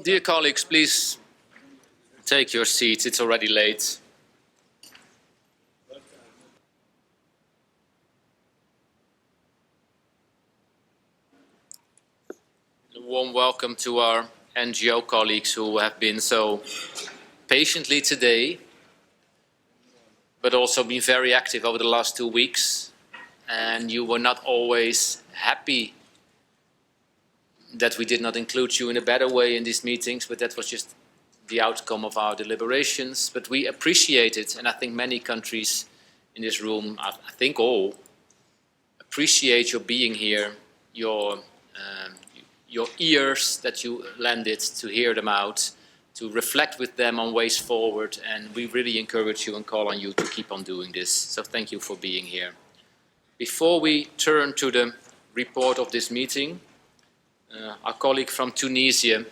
Dear colleagues, please take your seats. It's already late. A warm welcome to our NGO colleagues who have been so patiently today, but also been very active over the last 2 weeks. And you were not always happy that we did not include you in a better way in these meetings, but that was just the outcome of our deliberations. But we appreciate it, and I think many countries in this room, I think all, appreciate your being here, your ears that you lended to hear them out, to reflect with them on ways forward, and we really encourage you and call on you to keep on doing this. So thank you for being here. Before we turn to the report of this meeting, our colleague from Tunisia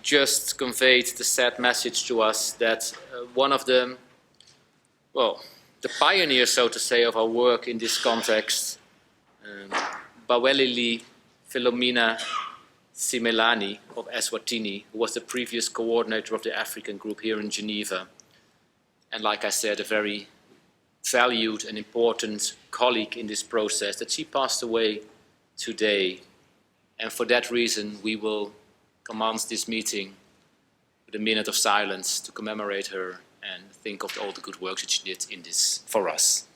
just conveyed the sad message to us that one of the pioneers, so to say, of our work in this context, Bawelili Philomena Simelani of Eswatini, who was the previous coordinator of the African group here in Geneva, and like I said, a very valued and important colleague in this process, that she passed away today. And for that reason, we will commence this meeting with a minute of silence to commemorate her and think of all the good work that she did in this for us.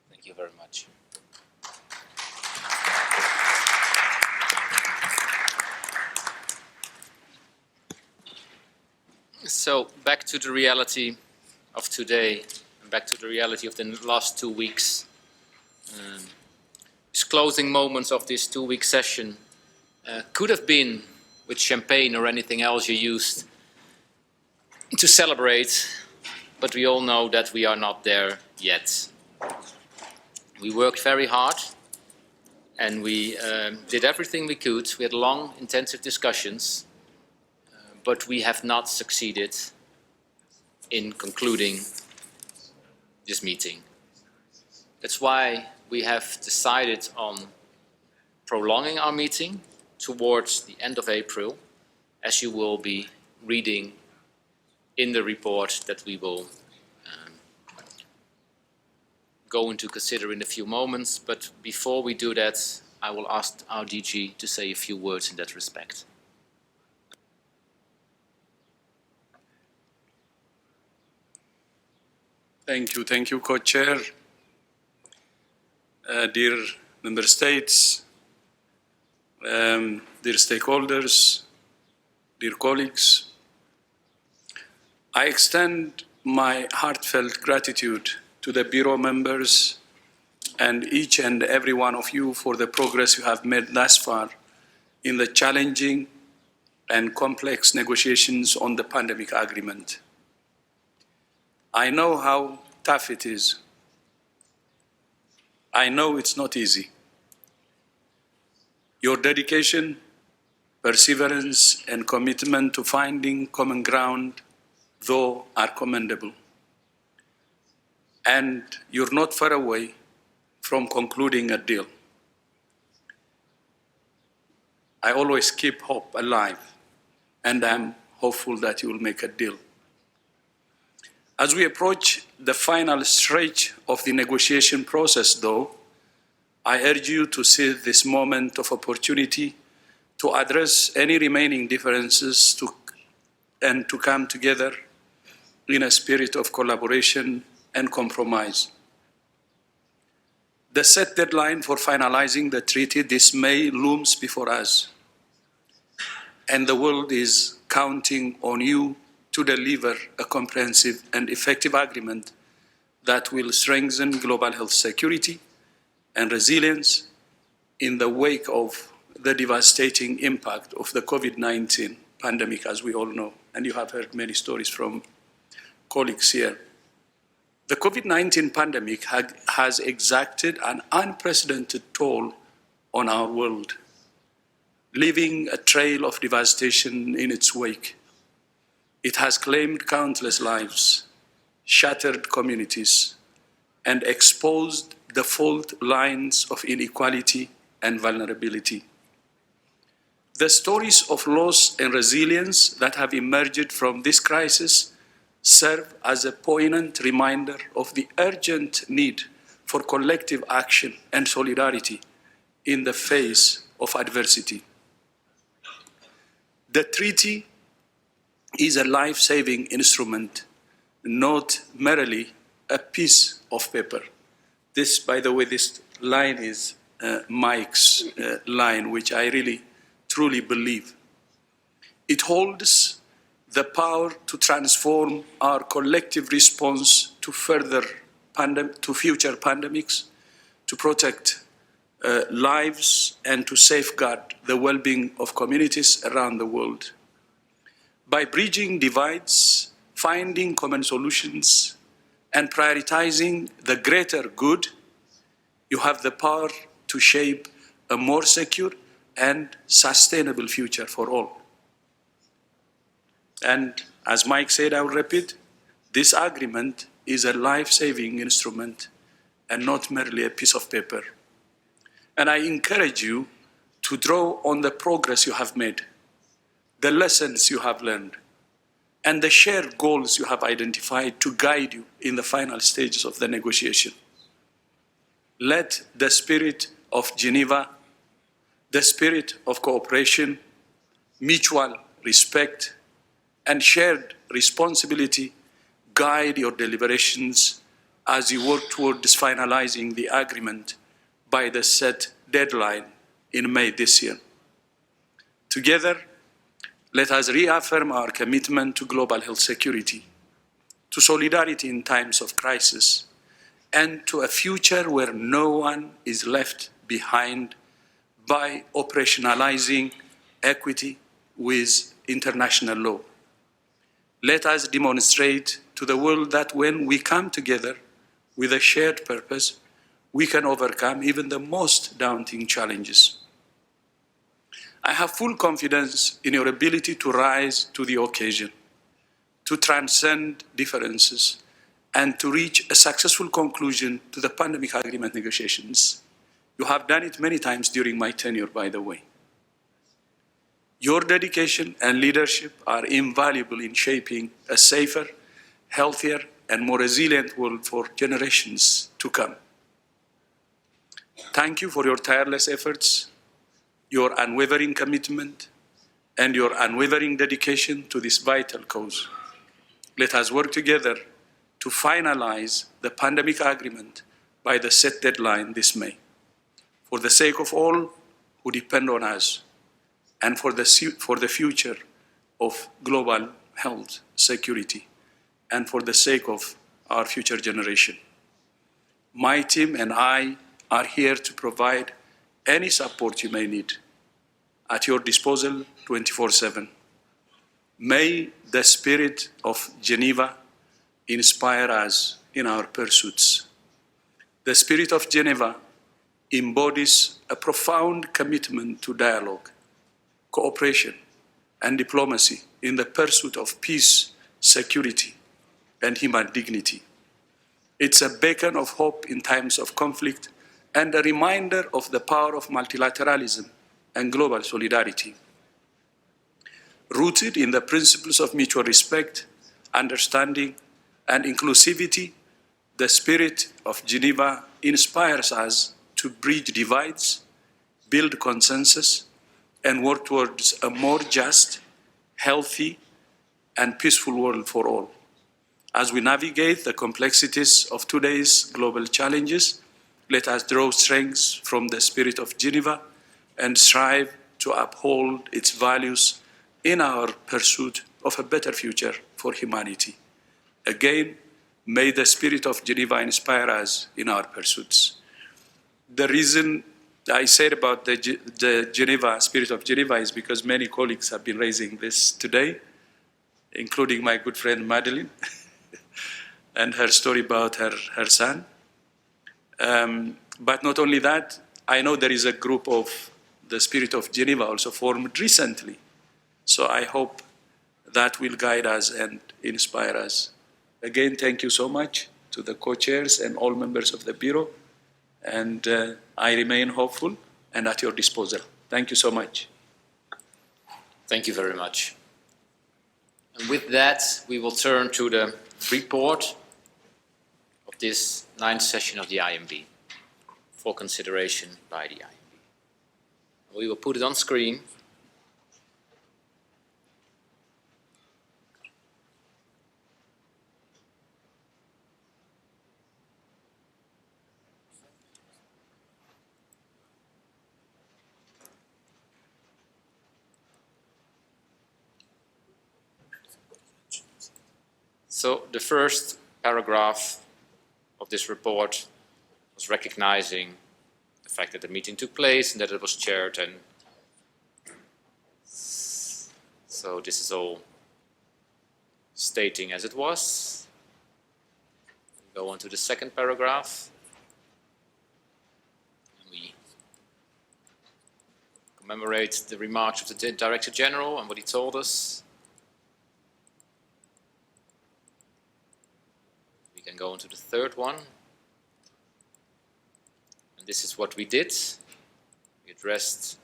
Thank you very much. So back to the reality of today, and back to the reality of the last 2 weeks. These closing moments of this 2-week session could have been with champagne or anything else you used to celebrate, but we all know that we are not there yet. We worked very hard, and we did everything we could. We had long, intensive discussions, but we have not succeeded in concluding this meeting. That's why we have decided on prolonging our meeting towards the end of April, as you will be reading in the report that we will go into consider in a few moments. But before we do that, I will ask our DG to say a few words in that respect. Thank you, Co-Chair. Dear Member States, dear stakeholders, dear colleagues, I extend my heartfelt gratitude to the Bureau members and each and every one of you for the progress you have made thus far in the challenging and complex negotiations on the pandemic agreement. I know how tough it is. I know it's not easy. Your dedication, perseverance, and commitment to finding common ground, though, are commendable. And you're not far away from concluding a deal. I always keep hope alive, and I'm hopeful that you will make a deal. As we approach the final stretch of the negotiation process, though, I urge you to seize this moment of opportunity to address any remaining differences and to come together in a spirit of collaboration and compromise. The set deadline for finalizing the treaty this May looms before us, and the world is counting on you to deliver a comprehensive and effective agreement that will strengthen global health security and resilience in the wake of the devastating impact of the COVID-19 pandemic, as we all know, and you have heard many stories from colleagues here. The COVID-19 pandemic has exacted an unprecedented toll on our world, leaving a trail of devastation in its wake. It has claimed countless lives, shattered communities, and exposed the fault lines of inequality and vulnerability. The stories of loss and resilience that have emerged from this crisis serve as a poignant reminder of the urgent need for collective action and solidarity in the face of adversity. The treaty is a life-saving instrument, not merely a piece of paper. This, by the way, this line is Mike's line, which I really truly believe. It holds the power to transform our collective response to future pandemics, to protect lives and to safeguard the well-being of communities around the world. By bridging divides, finding common solutions, and prioritizing the greater good, you have the power to shape a more secure and sustainable future for all. And as Mike said, I will repeat, this agreement is a life-saving instrument and not merely a piece of paper. And I encourage you to draw on the progress you have made, the lessons you have learned, and the shared goals you have identified to guide you in the final stages of the negotiation. Let the spirit of Geneva, the spirit of cooperation, mutual respect, and shared responsibility guide your deliberations as you work towards finalizing the agreement by the set deadline in May this year. Together, let us reaffirm our commitment to global health security, to solidarity in times of crisis, and to a future where no one is left behind by operationalizing equity with international law. Let us demonstrate to the world that when we come together with a shared purpose, we can overcome even the most daunting challenges. I have full confidence in your ability to rise to the occasion, to transcend differences, and to reach a successful conclusion to the pandemic agreement negotiations. You have done it many times during my tenure, by the way. Your dedication and leadership are invaluable in shaping a safer, healthier, and more resilient world for generations to come. Thank you for your tireless efforts, your unwavering commitment, and your unwavering dedication to this vital cause. Let us work together to finalize the pandemic agreement by the set deadline this May, for the sake of all who depend on us, and for the future of global health security, and for the sake of our future generation. My team and I are here to provide any support you may need, at your disposal 24/7. May the spirit of Geneva inspire us in our pursuits. The spirit of Geneva embodies a profound commitment to dialogue, cooperation, and diplomacy in the pursuit of peace, security, and human dignity. It's a beacon of hope in times of conflict and a reminder of the power of multilateralism and global solidarity. Rooted in the principles of mutual respect, understanding, and inclusivity, the spirit of Geneva inspires us to bridge divides, build consensus, and work towards a more just, healthy, and peaceful world for all. As we navigate the complexities of today's global challenges, Let us draw strength from the spirit of Geneva and strive to uphold its values in our pursuit of a better future for humanity. Again, may the spirit of Geneva inspire us in our pursuits. The reason I said about the Geneva, spirit of Geneva, is because many colleagues have been raising this today, including my good friend Madeline, and her story about her son. But not only that, I know there is a group of the spirit of Geneva also formed recently. So I hope that will guide us and inspire us. Again, thank you so much to the co-chairs and all members of the Bureau. And I remain hopeful and at your disposal. Thank you so much. Thank you very much. And with that, we will turn to the report of this 9th session of the INB for consideration by the INB. We will put it on screen. So the first paragraph of this report was recognizing the fact that the meeting took place and that it was chaired, and so this is all stating as it was. We go on to the second paragraph. And we commemorate the remarks of the Director General and what he told us. We can go on to the third one. And this is what we did. We addressed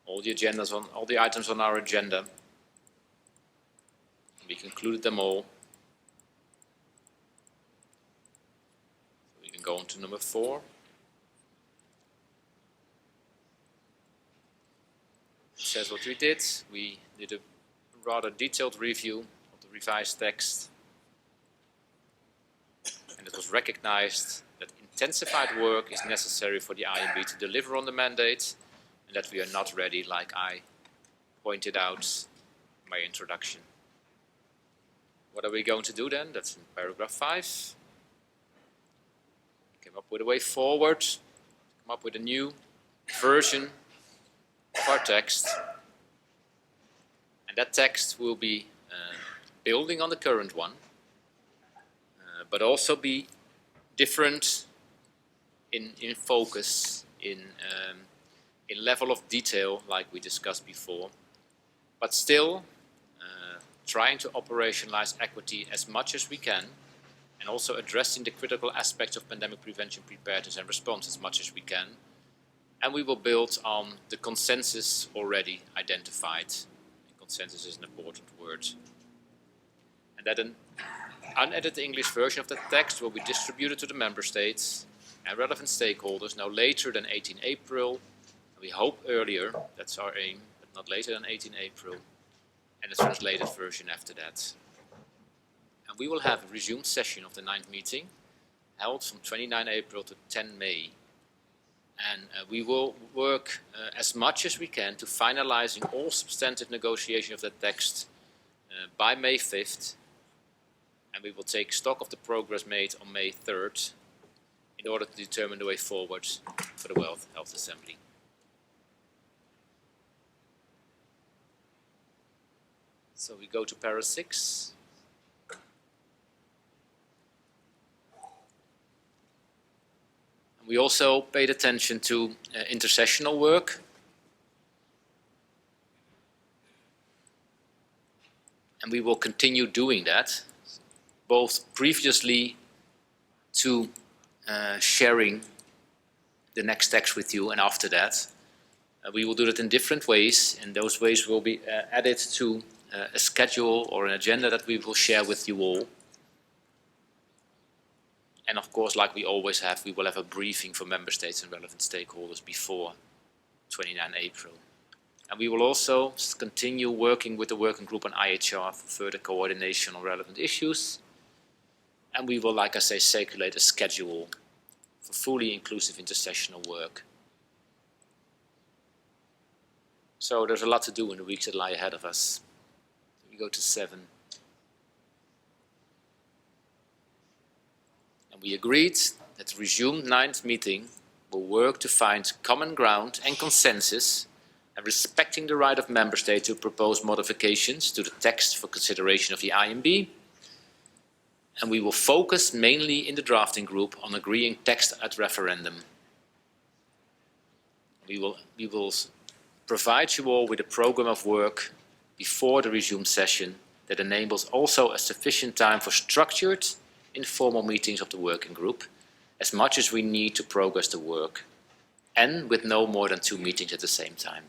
all the items on our agenda. We concluded them all. So we can go on to number 4. It says what we did. We did a rather detailed review of the revised text. And it was recognized that intensified work is necessary for the INB to deliver on the mandate, and that we are not ready, like I pointed out in my introduction. What are we going to do then? That's in paragraph 5. Came up with a way forward, come up with a new version of our text. And that text will be building on the current one, but also be different in focus, in level of detail, like we discussed before, but still trying to operationalize equity as much as we can, and also addressing the critical aspects of pandemic prevention, preparedness and response as much as we can. And we will build on the consensus already identified. And consensus is an important word. And that an unedited English version of the text will be distributed to the member states and relevant stakeholders no later than 18 April. We hope earlier, that's our aim, but not later than 18 April. And a translated version after that. And we will have a resumed session of the 9th meeting, held from 29 April to 10 May. And we will work as much as we can to finalizing all substantive negotiation of the text by May 5th. And we will take stock of the progress made on May 3rd in order to determine the way forward for the World Health Assembly. So we go to para 6. And we also paid attention to intersessional work. And we will continue doing that, both previously to sharing the next text with you, and after that. We will do that in different ways, and those ways will be added to a schedule or an agenda that we will share with you all. And of course, like we always have, we will have a briefing for member states and relevant stakeholders before 29 April. And we will also continue working with the working group on IHR for further coordination on relevant issues. And we will, like I say, circulate a schedule for fully inclusive intersessional work. So there's a lot to do in the weeks that lie ahead of us. We go to 7. And we agreed that the resumed 9th meeting will work to find common ground and consensus, and respecting the right of member states to propose modifications to the text for consideration of the INB. And we will focus mainly in the drafting group on agreeing text at referendum. We will provide you all with a program of work before the resumed session that enables also a sufficient time for structured, informal meetings of the working group, as much as we need to progress the work, and with no more than 2 meetings at the same time.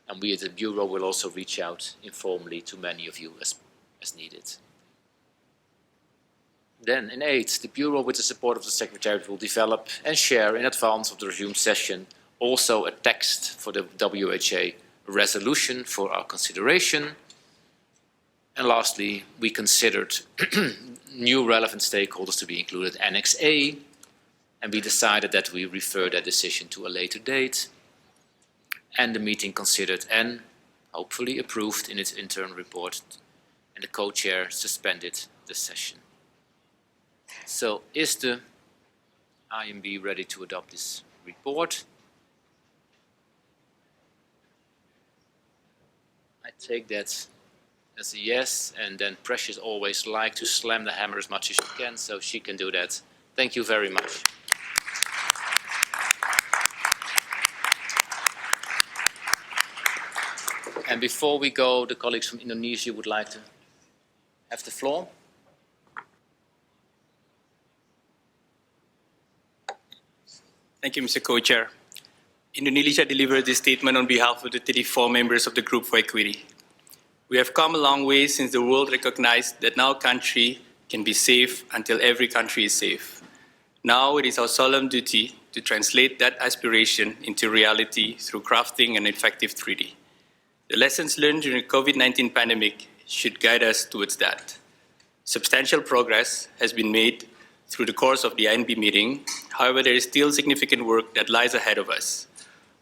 And we at the Bureau will also reach out informally to many of you as needed. Then, in 8, the Bureau, with the support of the Secretariat, will develop and share in advance of the resumed session also a text for the WHA resolution for our consideration. And lastly, we considered new relevant stakeholders to be included, Annex A, and we decided that we refer that decision to a later date. And the meeting considered and hopefully approved in its interim report, and the co-chair suspended the session. So, is the INB ready to adopt this report? I take that as a yes, and then Precious always likes to slam the hammer as much as she can, so she can do that. Thank you very much. And before we go, the colleagues from Indonesia would like to have the floor. Thank you, Mr. Co-Chair. Indonesia delivered this statement on behalf of the 34 members of the Group for Equity. We have come a long way since the world recognized that no country can be safe until every country is safe. Now it is our solemn duty to translate that aspiration into reality through crafting an effective treaty. The lessons learned during the COVID-19 pandemic should guide us towards that. Substantial progress has been made through the course of the INB meeting. However, there is still significant work that lies ahead of us.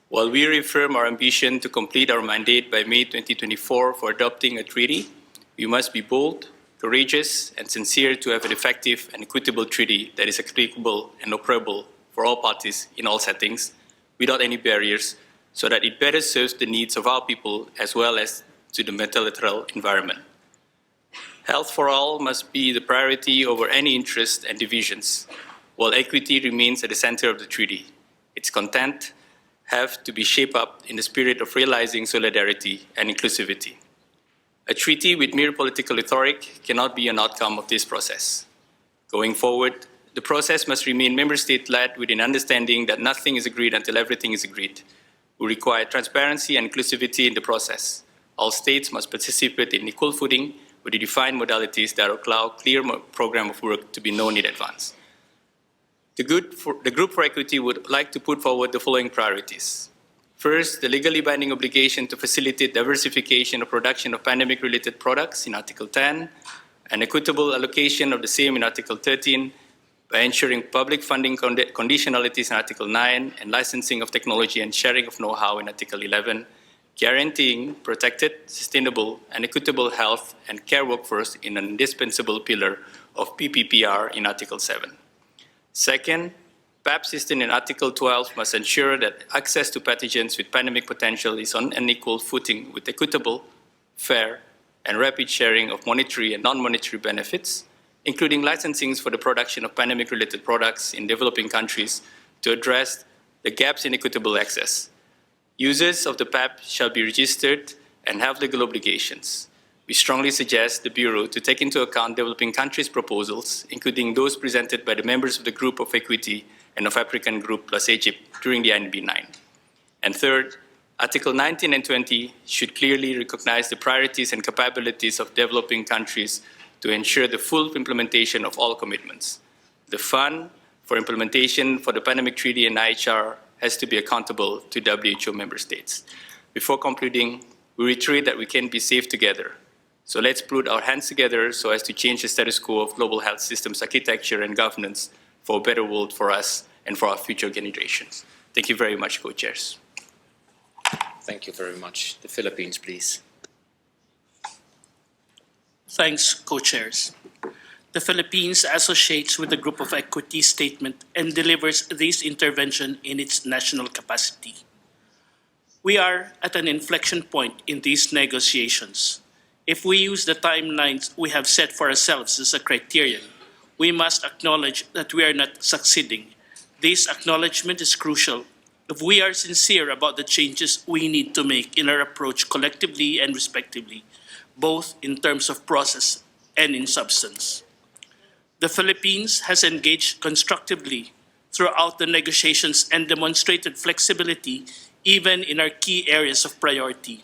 While we reaffirm our ambition to complete our mandate by May 2024 for adopting a treaty, we must be bold, courageous, and sincere to have an effective and equitable treaty that is applicable and operable for all parties in all settings, without any barriers, so that it better serves the needs of our people as well as to the multilateral environment. Health for all must be the priority over any interest and divisions, while equity remains at the center of the treaty. Its content have to be shaped up in the spirit of realizing solidarity and inclusivity. A treaty with mere political rhetoric cannot be an outcome of this process. Going forward, the process must remain member state-led with an understanding that nothing is agreed until everything is agreed. We require transparency and inclusivity in the process. All states must participate in equal footing with the defined modalities that allow a clear program of work to be known in advance. The Group for Equity would like to put forward the following priorities. First, the legally binding obligation to facilitate diversification of production of pandemic-related products in Article 10, an equitable allocation of the same in Article 13, by ensuring public funding conditionalities in Article 9, and licensing of technology and sharing of know-how in Article 11, guaranteeing protected, sustainable, and equitable health and care workforce in an indispensable pillar of PPPR in Article 7. Second, PAP system in Article 12 must ensure that access to pathogens with pandemic potential is on an equal footing with equitable, fair, and rapid sharing of monetary and non-monetary benefits, including licensings for the production of pandemic-related products in developing countries to address the gaps in equitable access. Users of the PAP shall be registered and have legal obligations. We strongly suggest the Bureau to take into account developing countries' proposals, including those presented by the members of the Group of Equity and of African Group plus Egypt during the INB9. And third, Article 19 and 20 should clearly recognize the priorities and capabilities of developing countries to ensure the full implementation of all commitments. The fund for implementation for the Pandemic Treaty and IHR has to be accountable to WHO member states. Before concluding, we reiterate that we can be safe together. So let's put our hands together so as to change the status quo of global health systems architecture and governance for a better world for us and for our future generations. Thank you very much, co-chairs. Thank you very much. The Philippines, please. Thanks, co-chairs. The Philippines associates with the Group of Equity statement and delivers this intervention in its national capacity. We are at an inflection point in these negotiations. If we use the timelines we have set for ourselves as a criterion, we must acknowledge that we are not succeeding. This acknowledgement is crucial if we are sincere about the changes we need to make in our approach collectively and respectively, both in terms of process and in substance. The Philippines has engaged constructively throughout the negotiations and demonstrated flexibility even in our key areas of priority.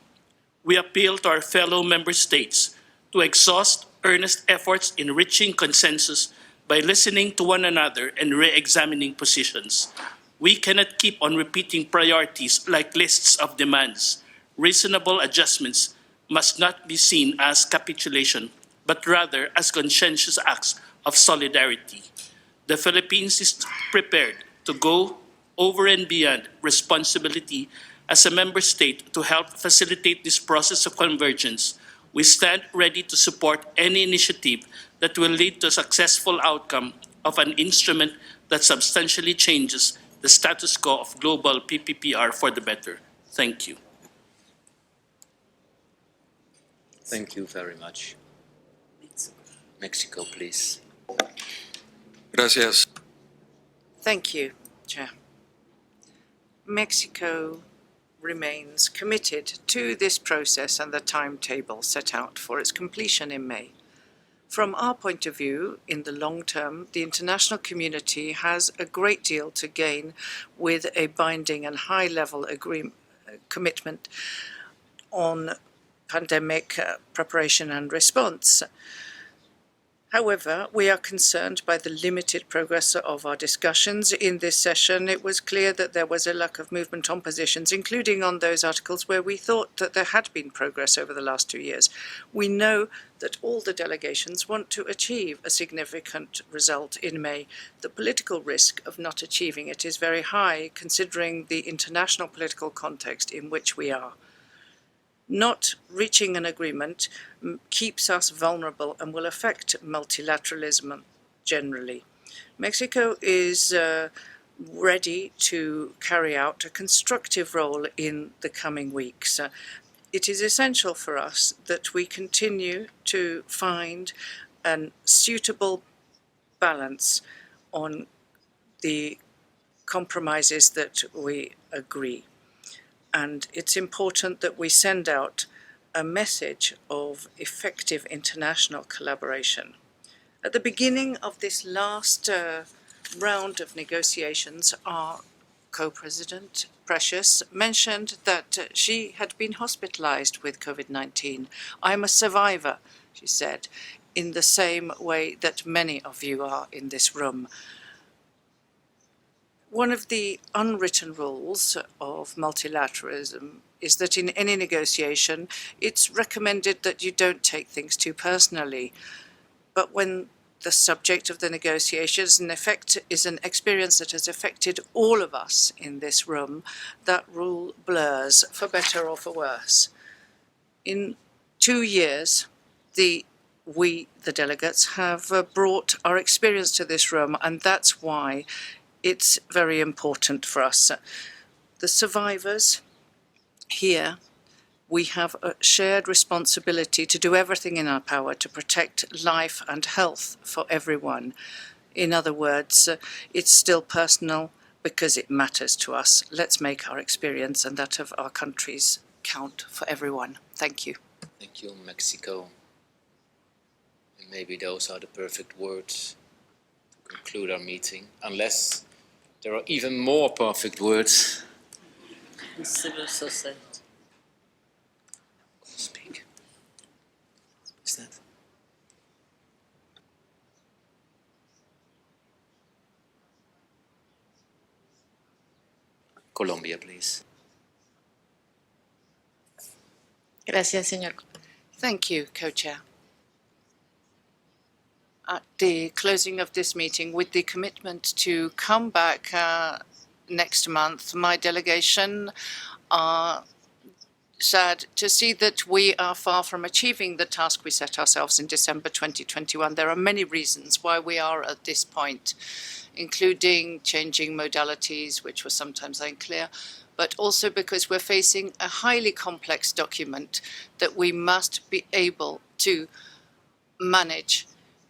We appeal to our fellow member states to exhaust earnest efforts in reaching consensus by listening to one another and re-examining positions. We cannot keep on repeating priorities like lists of demands. Reasonable adjustments must not be seen as capitulation, but rather as conscientious acts of solidarity. The Philippines is prepared to go over and beyond responsibility as a member state to help facilitate this process of convergence. We stand ready to support any initiative that will lead to a successful outcome of an instrument that substantially changes the status quo of global PPPR for the better. Thank you. Thank you very much. Mexico, please. Gracias. Thank you, Chair. Mexico remains committed to this process and the timetable set out for its completion in May. From our point of view, in the long term, the international community has a great deal to gain with a binding and high-level commitment on pandemic preparation and response. However, we are concerned by the limited progress of our discussions. In this session, it was clear that there was a lack of movement on positions, including on those articles where we thought that there had been progress over the last 2 years. We know that all the delegations want to achieve a significant result in May. The political risk of not achieving it is very high, considering the international political context in which we are. Not reaching an agreement keeps us vulnerable and will affect multilateralism generally. Mexico is ready to carry out a constructive role in the coming weeks. It is essential for us that we continue to find a suitable balance on the compromises that we agree. And it's important that we send out a message of effective international collaboration. At the beginning of this last round of negotiations, our co-president, Precious, mentioned that she had been hospitalized with COVID-19. I'm a survivor, she said, in the same way that many of you are in this room. One of the unwritten rules of multilateralism is that in any negotiation, it's recommended that you don't take things too personally. But when the subject of the negotiations is an experience that has affected all of us in this room, that rule blurs, for better or for worse. In 2 years, we, the delegates, have brought our experience to this room, and that's why it's very important for us. The survivors here, we have a shared responsibility to do everything in our power to protect life and health for everyone. In other words, it's still personal because it matters to us. Let's make our experience and that of our countries count for everyone. Thank you. Thank you, Mexico. And maybe those are the perfect words to conclude our meeting, unless there are even more perfect words. Civil society. Speak. Is that? Colombia, please. Gracias, señor. Thank you, Co-Chair. at the closing of this meeting with the commitment to come back next month. My delegation are sad to see that we are far from achieving the task we set ourselves in December 2021. There are many reasons why we are at this point, including changing modalities, which were sometimes unclear, but also because we're facing a highly complex document that we must be able to manage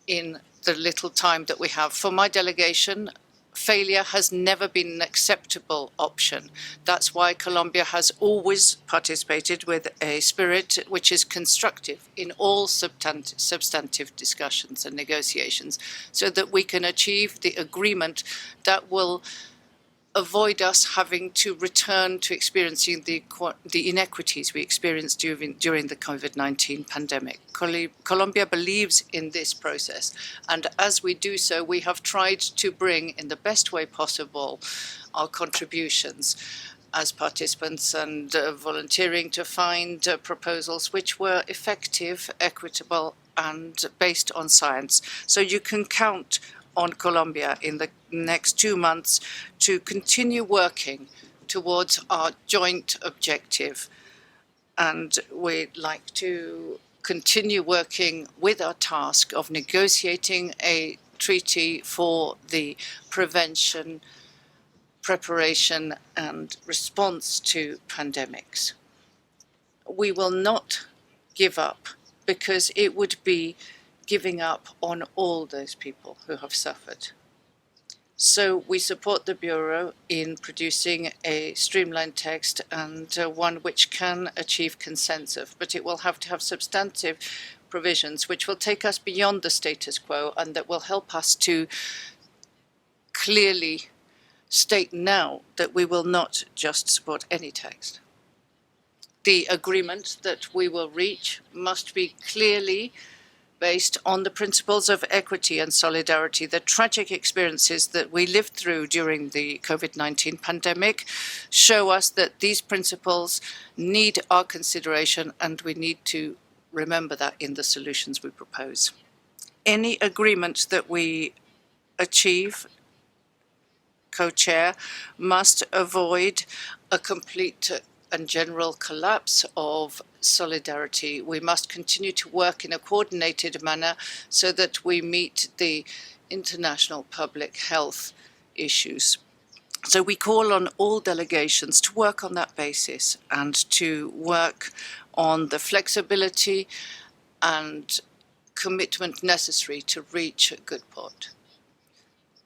in the little time that we have. For my delegation, failure has never been an acceptable option. That's why Colombia has always participated with a spirit which is constructive in all substantive discussions and negotiations, so that we can achieve the agreement that will avoid us having to return to experiencing the inequities we experienced during the COVID-19 pandemic. Colombia believes in this process, and as we do so, we have tried to bring in the best way possible our contributions as participants and volunteering to find proposals which were effective, equitable, and based on science. So you can count on Colombia in the next 2 months to continue working towards our joint objective. And we'd like to continue working with our task of negotiating a treaty for the prevention, preparation, and response to pandemics. We will not give up, because it would be giving up on all those people who have suffered. So we support the Bureau in producing a streamlined text and one which can achieve consensus, but it will have to have substantive provisions which will take us beyond the status quo and that will help us to clearly state now that we will not just support any text. The agreement that we will reach must be clearly based on the principles of equity and solidarity. The tragic experiences that we lived through during the COVID-19 pandemic show us that these principles need our consideration, and we need to remember that in the solutions we propose. Any agreement that we achieve, co-chair, must avoid a complete and general collapse of solidarity. We must continue to work in a coordinated manner so that we meet the international public health issues. So we call on all delegations to work on that basis and to work on the flexibility and commitment necessary to reach a good port.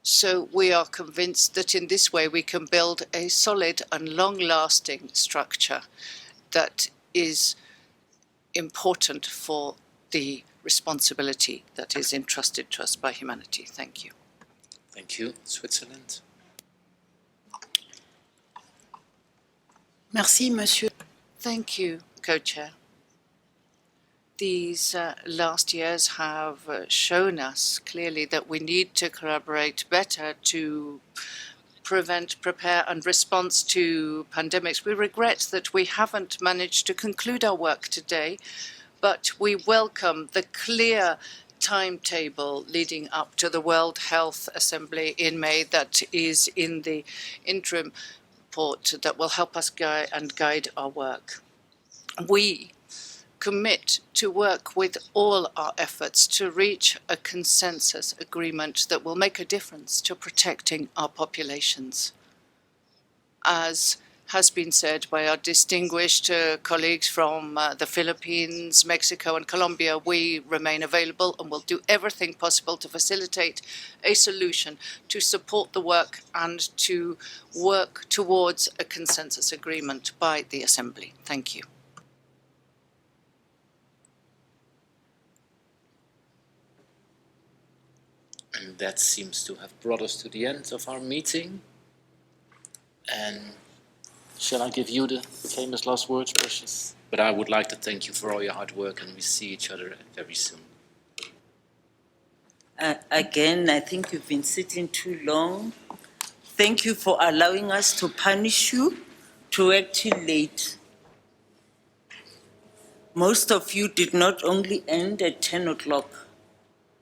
So we are convinced that in this way we can build a solid and long-lasting structure that is important for the responsibility that is entrusted to us by humanity. Thank you. Thank you. Switzerland. Merci, Monsieur. Thank you, Co-Chair. These last years have shown us clearly that we need to collaborate better to prevent, prepare and respond to pandemics. We regret that we haven't managed to conclude our work today, but we welcome the clear timetable leading up to the World Health Assembly in May that is in the interim report that will help us guide our work. We commit to work with all our efforts to reach a consensus agreement that will make a difference to protecting our populations. As has been said by our distinguished colleagues from the Philippines, Mexico and Colombia, we remain available and will do everything possible to facilitate a solution, to support the work and to work towards a consensus agreement by the Assembly. Thank you. And that seems to have brought us to the end of our meeting. And shall I give you the famous last words, Precious? But I would like to thank you for all your hard work, and we see each other very soon. Again, I think you've been sitting too long. Thank you for allowing us to punish you, to work till late. Most of you did not only end at 10 o'clock.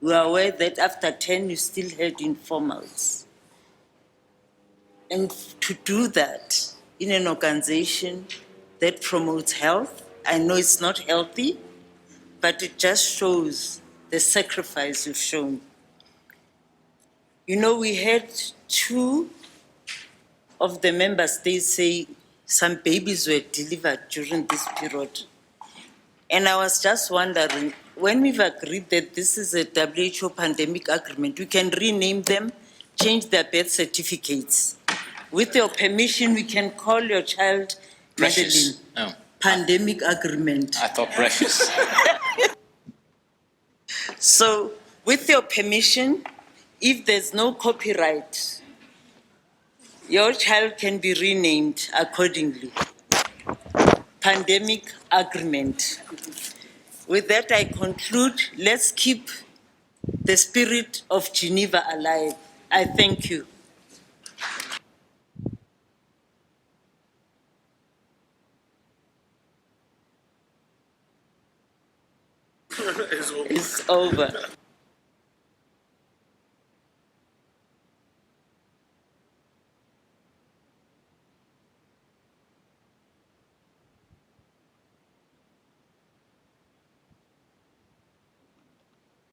We are aware that after 10, you still had informals. And to do that in an organization that promotes health, I know it's not healthy, but it just shows the sacrifice you've shown. You know, we had 2 of the member states say some babies were delivered during this period. And I was just wondering, when we've agreed that this is a WHO pandemic agreement, we can rename them, change their birth certificates. With your permission, we can call your child Precious. Madeline. Oh, Pandemic agreement. I thought precious. So, with your permission, if there's no copyright, your child can be renamed accordingly. Pandemic agreement. With that, I conclude. Let's keep the spirit of Geneva alive. I thank you. It's over.